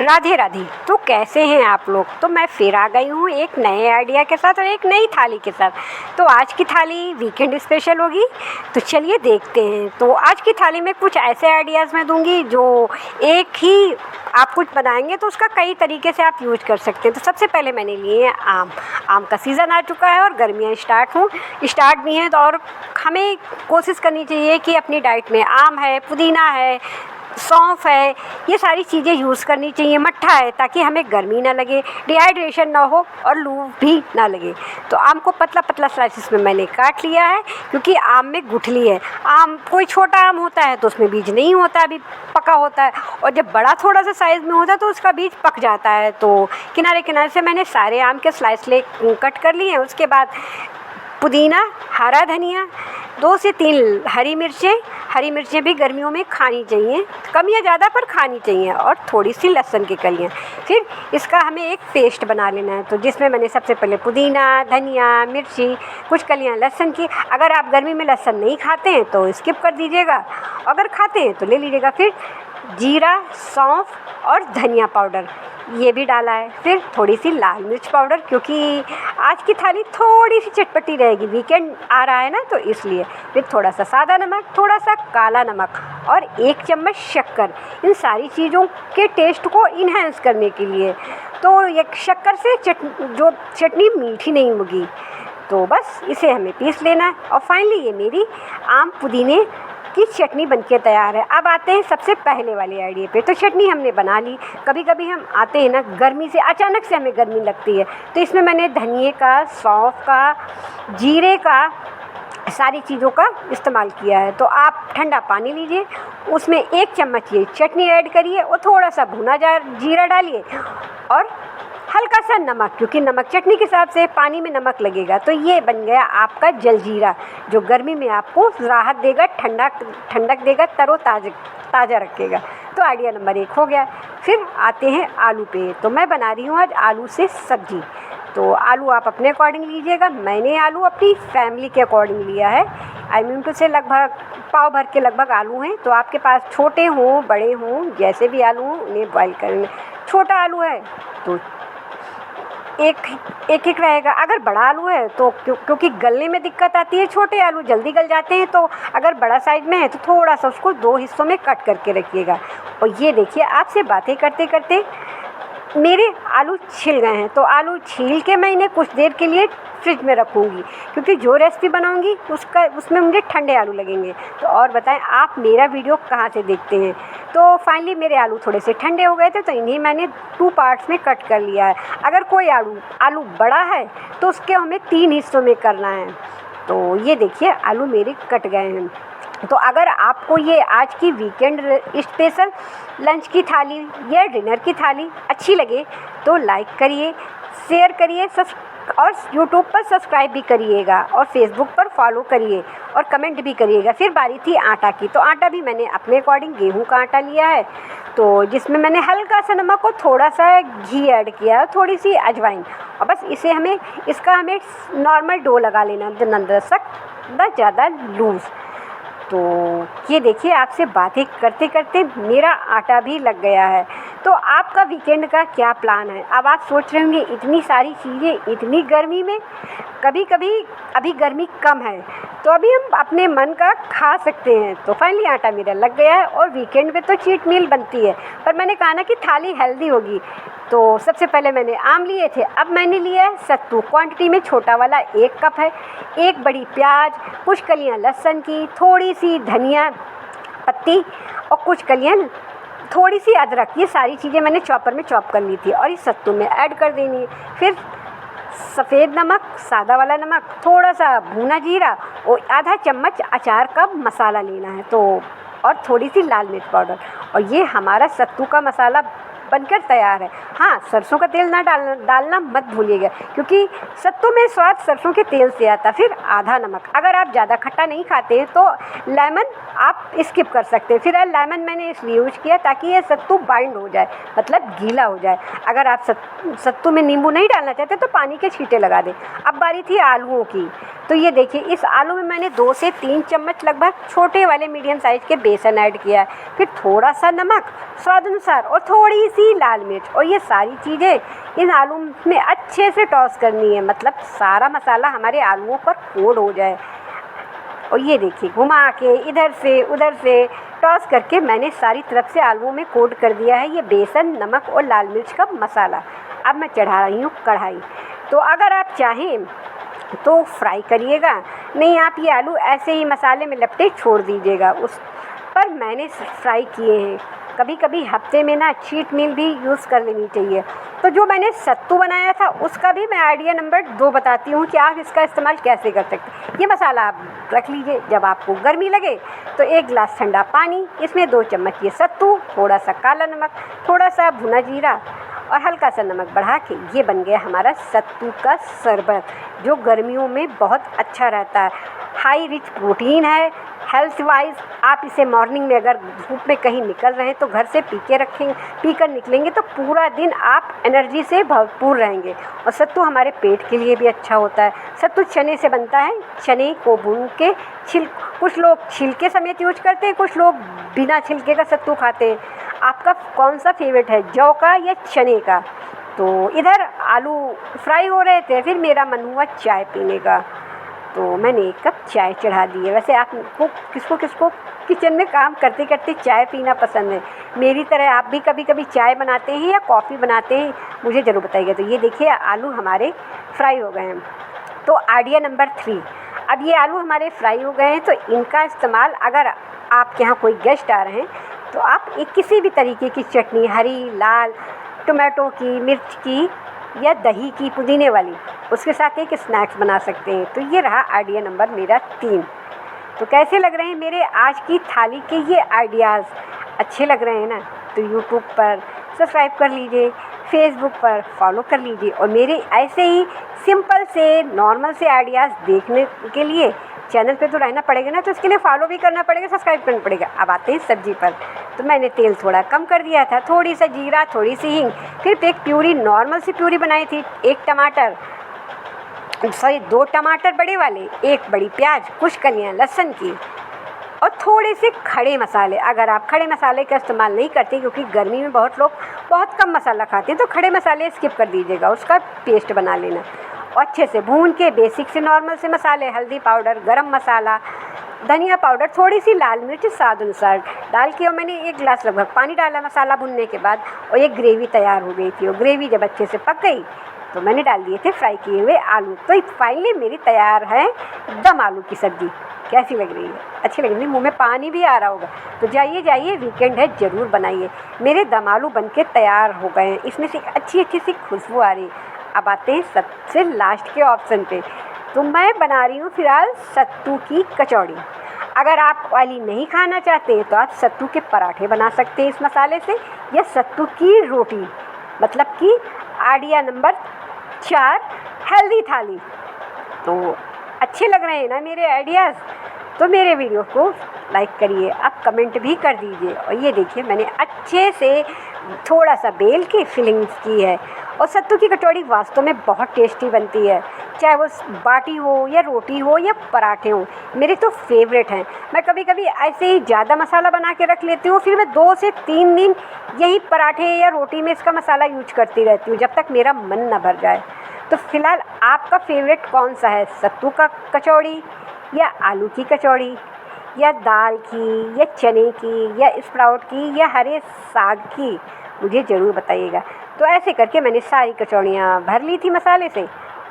राधे राधे। तो कैसे हैं आप लोग। तो मैं फिर आ गई हूँ एक नए आइडिया के साथ और एक नई थाली के साथ। तो आज की थाली वीकेंड स्पेशल होगी, तो चलिए देखते हैं। तो आज की थाली में कुछ ऐसे आइडियाज़ मैं दूंगी जो एक ही आप कुछ बनाएंगे तो उसका कई तरीके से आप यूज कर सकते हैं। तो सबसे पहले मैंने लिए हैं आम का सीज़न आ चुका है और गर्मियाँ स्टार्ट भी हैं। तो और हमें कोशिश करनी चाहिए कि अपनी डाइट में आम है, पुदीना है, सौंफ है, ये सारी चीज़ें यूज़ करनी चाहिए। मट्ठा है ताकि हमें गर्मी ना लगे, डिहाइड्रेशन ना हो और लू भी ना लगे। तो आम को पतला पतला स्लाइसिस में मैंने काट लिया है क्योंकि आम में गुठली है। आम कोई छोटा आम होता है तो उसमें बीज नहीं होता, अभी पका होता है, और जब बड़ा थोड़ा सा साइज़ में होता है तो उसका बीज पक जाता है। तो किनारे किनारे से मैंने सारे आम के स्लाइस कट कर लिए हैं। उसके बाद पुदीना, हरा धनिया, 2 से 3 हरी मिर्चें भी गर्मियों में खानी चाहिए, कम या ज़्यादा पर खानी चाहिए, और थोड़ी सी लहसुन की कलियाँ। फिर इसका हमें एक पेस्ट बना लेना है। तो जिसमें मैंने सबसे पहले पुदीना, धनिया, मिर्ची, कुछ कलियाँ लहसुन की। अगर आप गर्मी में लहसुन नहीं खाते हैं तो स्किप कर दीजिएगा, अगर खाते हैं तो ले लीजिएगा। फिर जीरा, सौंफ और धनिया पाउडर ये भी डाला है। फिर थोड़ी सी लाल मिर्च पाउडर, क्योंकि आज की थाली थोड़ी सी चटपटी रहेगी, वीकेंड आ रहा है ना, तो इसलिए। फिर थोड़ा सा सादा नमक, थोड़ा सा काला नमक और 1 चम्मच शक्कर, इन सारी चीज़ों के टेस्ट को इन्हेंस करने के लिए। तो ये शक्कर से जो चटनी मीठी नहीं होगी। तो बस इसे हमें पीस लेना है और फाइनली ये मेरी आम पुदीने की चटनी बनके तैयार है। अब आते हैं सबसे पहले वाले आइडिया पे। तो चटनी हमने बना ली। कभी कभी हम आते हैं ना गर्मी से, अचानक से हमें गर्मी लगती है, तो इसमें मैंने धनिए का, सौंफ का, जीरे का, सारी चीज़ों का इस्तेमाल किया है। तो आप ठंडा पानी लीजिए, उसमें 1 चम्मच ये चटनी ऐड करिए और थोड़ा सा भुना जीरा डालिए और हल्का सा नमक, क्योंकि नमक चटनी के हिसाब से पानी में नमक लगेगा। तो ये बन गया आपका जलजीरा, जो गर्मी में आपको राहत देगा, ठंडक देगा, ताज़ा रखेगा। तो आइडिया नंबर 1 हो गया। फिर आते हैं आलू पे। तो मैं बना रही हूँ आज आलू से सब्जी। तो आलू आप अपने अकॉर्डिंग लीजिएगा, मैंने आलू अपनी फैमिली के अकॉर्डिंग लिया है। आई मीन टू से लगभग पाव भर के लगभग आलू हैं। तो आपके पास छोटे हों, बड़े हों, जैसे भी आलू हों उन्हें बॉयल करना। छोटा आलू है तो एक रहेगा। अगर बड़ा आलू है तो क्योंकि गलने में दिक्कत आती है, छोटे आलू जल्दी गल जाते हैं, तो अगर बड़ा साइज में है तो थोड़ा सा उसको 2 हिस्सों में कट करके रखिएगा। और ये देखिए, आपसे बातें करते करते मेरे आलू छिल गए हैं। तो आलू छील के मैं इन्हें कुछ देर के लिए फ्रिज में रखूँगी, क्योंकि जो रेसिपी बनाऊँगी उसमें मुझे ठंडे आलू लगेंगे। तो और बताएं आप मेरा वीडियो कहाँ से देखते हैं। तो फाइनली मेरे आलू थोड़े से ठंडे हो गए थे, तो इन्हें मैंने 2 पार्ट्स में कट कर लिया है। अगर कोई आलू बड़ा है तो उसके हमें 3 हिस्सों में करना है। तो ये देखिए आलू मेरे कट गए हैं। तो अगर आपको ये आज की वीकेंड स्पेशल लंच की थाली या डिनर की थाली अच्छी लगे तो लाइक करिए, शेयर करिए, और यूट्यूब पर सब्सक्राइब भी करिएगा और फेसबुक पर फॉलो करिए और कमेंट भी करिएगा। फिर बारी थी आटा की। तो आटा भी मैंने अपने अकॉर्डिंग गेहूं का आटा लिया है, तो जिसमें मैंने हल्का सा नमक और थोड़ा सा घी ऐड किया है, थोड़ी सी अजवाइन, और बस इसका हमें नॉर्मल डो लगा लेना, न ज़्यादा लूज़। तो ये देखिए, आपसे बातें करते करते मेरा आटा भी लग गया है। तो आपका वीकेंड का क्या प्लान है। अब आप सोच रहे होंगे इतनी सारी चीज़ें इतनी गर्मी में, कभी कभी अभी गर्मी कम है तो अभी हम अपने मन का खा सकते हैं। तो फाइनली आटा मेरा लग गया है और वीकेंड में तो चीट मील बनती है, पर मैंने कहा ना कि थाली हेल्दी होगी। तो सबसे पहले मैंने आम लिए थे, अब मैंने लिया है सत्तू। क्वांटिटी में छोटा वाला 1 कप है, 1 बड़ी प्याज, कुछ कलियां लहसुन की, थोड़ी सी धनिया पत्ती और कुछ कलियां, थोड़ी सी अदरक, ये सारी चीज़ें मैंने चॉपर में चॉप कर ली थी और इस सत्तू में ऐड कर देनी है। फिर सफ़ेद नमक, सादा वाला नमक, थोड़ा सा भुना जीरा और आधा चम्मच अचार का मसाला लेना है, तो और थोड़ी सी लाल मिर्च पाउडर। और ये हमारा सत्तू का मसाला बनकर तैयार है। हाँ, सरसों का तेल ना डालना मत भूलिएगा, क्योंकि सत्तू में स्वाद सरसों के तेल से आता। फिर आधा नमक, अगर आप ज़्यादा खट्टा नहीं खाते हैं तो लेमन आप स्किप कर सकते हैं। फिर लेमन मैंने इसलिए यूज किया ताकि ये सत्तू बाइंड हो जाए, मतलब गीला हो जाए। अगर आप सत्तू में नींबू नहीं डालना चाहते तो पानी के छींटे लगा दें। अब बारी थी आलूओं की। तो ये देखिए, इस आलू में मैंने 2 से 3 चम्मच लगभग छोटे वाले मीडियम साइज़ के बेसन ऐड किया है। फिर थोड़ा सा नमक स्वाद अनुसार और थोड़ी सी सी लाल मिर्च, और ये सारी चीज़ें इन आलू में अच्छे से टॉस करनी है, मतलब सारा मसाला हमारे आलूओं पर कोट हो जाए। और ये देखिए घुमा के इधर से उधर से टॉस करके मैंने सारी तरफ से आलूओं में कोट कर दिया है ये बेसन, नमक और लाल मिर्च का मसाला। अब मैं चढ़ा रही हूँ कढ़ाई। तो अगर आप चाहें तो फ्राई करिएगा, नहीं आप ये आलू ऐसे ही मसाले में लपटे छोड़ दीजिएगा। उस पर मैंने फ्राई किए हैं। कभी कभी हफ्ते में ना चीट मील भी यूज़ कर लेनी चाहिए। तो जो मैंने सत्तू बनाया था उसका भी मैं आइडिया नंबर 2 बताती हूँ कि आप इसका इस्तेमाल कैसे कर सकते हैं। ये मसाला आप रख लीजिए, जब आपको गर्मी लगे तो 1 गिलास ठंडा पानी, इसमें 2 चम्मच ये सत्तू, थोड़ा सा काला नमक, थोड़ा सा भुना जीरा और हल्का सा नमक बढ़ा के ये बन गया हमारा सत्तू का शरबत, जो गर्मियों में बहुत अच्छा रहता है। हाई रिच प्रोटीन है। हेल्थ वाइज आप इसे मॉर्निंग में अगर धूप में कहीं निकल रहे हैं तो घर से पीकर निकलेंगे तो पूरा दिन आप एनर्जी से भरपूर रहेंगे। और सत्तू हमारे पेट के लिए भी अच्छा होता है। सत्तू चने से बनता है। चने को भून के कुछ लोग छिलके समेत यूज करते हैं, कुछ लोग बिना छिलके का सत्तू खाते हैं। आपका कौन सा फेवरेट है, जौ का या चने का? तो इधर आलू फ्राई हो रहे थे, फिर मेरा मन हुआ चाय पीने का, तो मैंने 1 कप चाय चढ़ा दी है। वैसे आपको किसको किसको किचन में काम करते करते चाय पीना पसंद है? मेरी तरह आप भी कभी कभी चाय बनाते हैं या कॉफ़ी बनाते हैं, मुझे ज़रूर बताइएगा। तो ये देखिए आलू हमारे फ्राई हो गए हैं। तो आइडिया नंबर 3, अब ये आलू हमारे फ्राई हो गए हैं तो इनका इस्तेमाल, अगर आपके यहाँ कोई गेस्ट आ रहे हैं तो आप एक किसी भी तरीके की चटनी, हरी, लाल, टमाटो की, मिर्च की या दही की, पुदीने वाली, उसके साथ एक स्नैक्स बना सकते हैं। तो ये रहा आइडिया नंबर मेरा 3। तो कैसे लग रहे हैं मेरे आज की थाली के ये आइडियाज़? अच्छे लग रहे हैं ना? तो यूट्यूब पर सब्सक्राइब कर लीजिए, फेसबुक पर फॉलो कर लीजिए, और मेरे ऐसे ही सिंपल से नॉर्मल से आइडियाज़ देखने के लिए चैनल पे तो रहना पड़ेगा ना, तो इसके लिए फॉलो भी करना पड़ेगा, सब्सक्राइब करना पड़ेगा। अब आते हैं सब्जी पर। तो मैंने तेल थोड़ा कम कर दिया था, थोड़ी सा जीरा, थोड़ी सी हींग, फिर एक प्यूरी, नॉर्मल सी प्यूरी बनाई थी, 2 टमाटर बड़े वाले, 1 बड़ी प्याज, कुछ कलियां लहसुन की, और थोड़े से खड़े मसाले। अगर आप खड़े मसाले का इस्तेमाल नहीं करते, क्योंकि गर्मी में बहुत लोग बहुत कम मसाला खाते हैं, तो खड़े मसाले स्किप कर दीजिएगा, उसका पेस्ट बना लेना। और अच्छे से भून के बेसिक से नॉर्मल से मसाले, हल्दी पाउडर, गरम मसाला, धनिया पाउडर, थोड़ी सी लाल मिर्च स्वाद अनुसार डाल के, और मैंने 1 गिलास लगभग पानी डाला मसाला भुनने के बाद, और एक ग्रेवी तैयार हो गई थी। और ग्रेवी जब अच्छे से पक गई तो मैंने डाल दिए थे फ्राई किए हुए आलू। तो फाइनली मेरी तैयार है दम आलू की सब्ज़ी। कैसी लग रही है? अच्छी लग रही है? मुँह में पानी भी आ रहा होगा। तो जाइए, वीकेंड है, ज़रूर बनाइए। मेरे दम आलू बन के तैयार हो गए हैं, इसमें से अच्छी सी खुशबू आ रही है। अब आते हैं सबसे लास्ट के ऑप्शन पे। तो मैं बना रही हूँ फ़िलहाल सत्तू की कचौड़ी। अगर आप ऑयली नहीं खाना चाहते तो आप सत्तू के पराठे बना सकते हैं इस मसाले से, या सत्तू की रोटी, मतलब कि आइडिया नंबर 4, हेल्दी थाली। तो अच्छे लग रहे हैं ना मेरे आइडियाज़? तो मेरे वीडियो को लाइक करिए, आप कमेंट भी कर दीजिए। और ये देखिए मैंने अच्छे से थोड़ा सा बेल की फिलिंग्स की है। और सत्तू की कचौड़ी वास्तव में बहुत टेस्टी बनती है, चाहे वो बाटी हो या रोटी हो या पराठे हो, मेरे तो फेवरेट हैं। मैं कभी कभी ऐसे ही ज़्यादा मसाला बना के रख लेती हूँ, फिर मैं 2 से 3 दिन यही पराठे या रोटी में इसका मसाला यूज करती रहती हूँ, जब तक मेरा मन न भर जाए। तो फ़िलहाल आपका फेवरेट कौन सा है, सत्तू का कचौड़ी या आलू की कचौड़ी, या दाल की, या चने की, या स्प्राउट की, या हरे साग की? मुझे ज़रूर बताइएगा। तो ऐसे करके मैंने सारी कचौड़ियाँ भर ली थी मसाले से,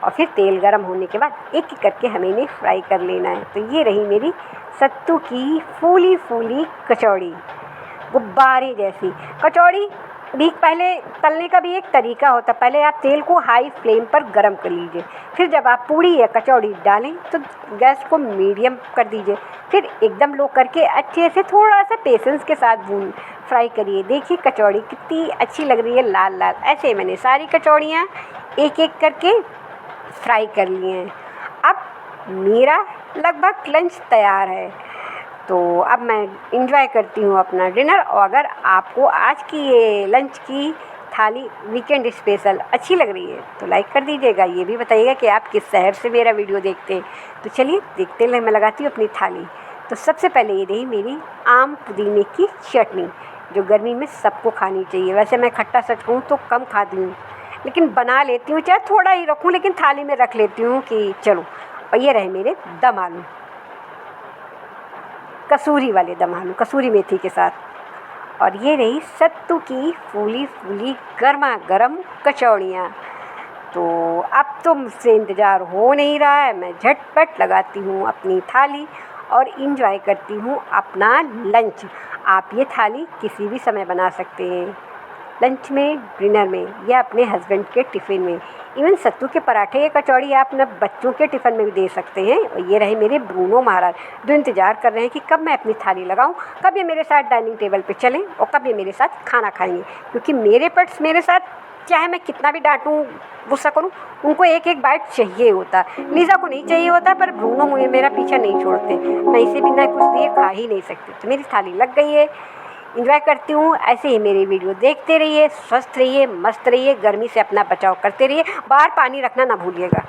और फिर तेल गरम होने के बाद एक एक करके हमें इन्हें फ्राई कर लेना है। तो ये रही मेरी सत्तू की फूली फूली कचौड़ी, गुब्बारे जैसी कचौड़ी। भी पहले तलने का भी एक तरीका होता है, पहले आप तेल को हाई फ्लेम पर गरम कर लीजिए, फिर जब आप पूड़ी या कचौड़ी डालें तो गैस को मीडियम कर दीजिए, फिर एकदम लो करके अच्छे से थोड़ा सा पेशेंस के साथ फ्राई करिए। देखिए कचौड़ी कितनी अच्छी लग रही है, लाल लाल। ऐसे मैंने सारी कचौड़ियाँ एक एक करके फ्राई कर लिए हैं। अब मेरा लगभग लंच तैयार है, तो अब मैं इंजॉय करती हूँ अपना डिनर। और अगर आपको आज की ये लंच की थाली वीकेंड स्पेशल अच्छी लग रही है तो लाइक कर दीजिएगा। ये भी बताइएगा कि आप किस शहर से मेरा वीडियो देखते हैं। तो चलिए देखते हैं, मैं लगाती हूँ अपनी थाली। तो सबसे पहले ये रही मेरी आम पुदीने की चटनी। जो गर्मी में सबको खानी चाहिए। वैसे मैं खट्टा सच कहूँ तो कम खाती हूँ, लेकिन बना लेती हूँ, चाहे थोड़ा ही रखूँ लेकिन थाली में रख लेती हूँ कि चलो। और ये रहे मेरे दम आलू, कसूरी वाले दम आलू, कसूरी मेथी के साथ। और ये रही सत्तू की फूली फूली गर्मा गर्म कचौड़ियाँ। तो अब तो मुझसे इंतज़ार हो नहीं रहा है, मैं झटपट लगाती हूँ अपनी थाली और इंजॉय करती हूँ अपना लंच। आप ये थाली किसी भी समय बना सकते हैं, लंच में, डिनर में या अपने हस्बैंड के टिफ़िन में। इवन सत्तू के पराठे या कचौड़ी आप अपने बच्चों के टिफ़िन में भी दे सकते हैं। और ये रहे मेरे ब्रूनो महाराज, जो इंतज़ार कर रहे हैं कि कब मैं अपनी थाली लगाऊं, कब ये मेरे साथ डाइनिंग टेबल पे चलें और कब ये मेरे साथ खाना खाएंगे। क्योंकि मेरे पेट्स मेरे साथ, चाहे मैं कितना भी डांटूं, गुस्सा करूं, उनको एक एक बाइट चाहिए होता। लीज़ा को नहीं चाहिए होता, पर ब्रूनो मुझे मेरा पीछा नहीं छोड़ते। मैं इसे बिना कुछ दिए खा ही नहीं सकती। तो मेरी थाली लग गई है, इंजॉय करती हूँ। ऐसे ही मेरी वीडियो देखते रहिए, स्वस्थ रहिए, मस्त रहिए, गर्मी से अपना बचाव करते रहिए। बाहर पानी रखना ना भूलिएगा।